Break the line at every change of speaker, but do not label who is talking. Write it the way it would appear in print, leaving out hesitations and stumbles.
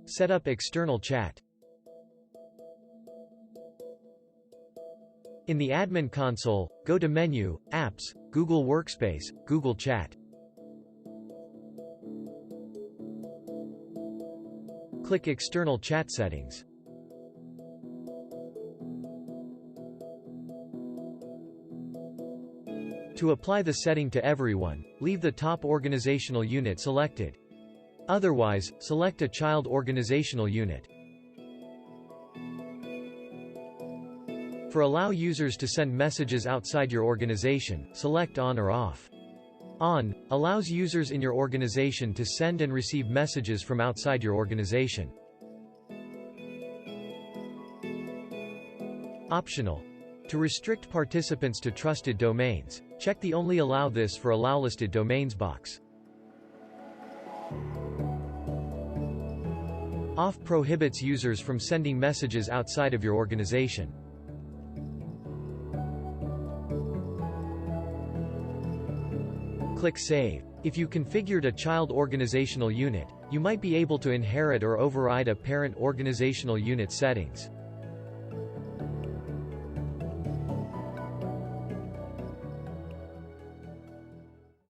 Set up external chat. In the admin console, go to Menu, Apps, Google Workspace, Google Chat. Click External Chat Settings. To apply the setting to everyone, leave the top organizational unit selected. Otherwise, select a child organizational unit. For allow users to send messages outside your organization, select On or Off. On allows users in your organization to send and receive messages from outside your organization. Optional. To restrict participants to trusted domains, check the Only Allow This for Allow Listed Domains box. Off prohibits users from sending messages outside of your organization. Click Save. If you configured a child organizational unit, you might be able to inherit or override a parent organizational unit settings.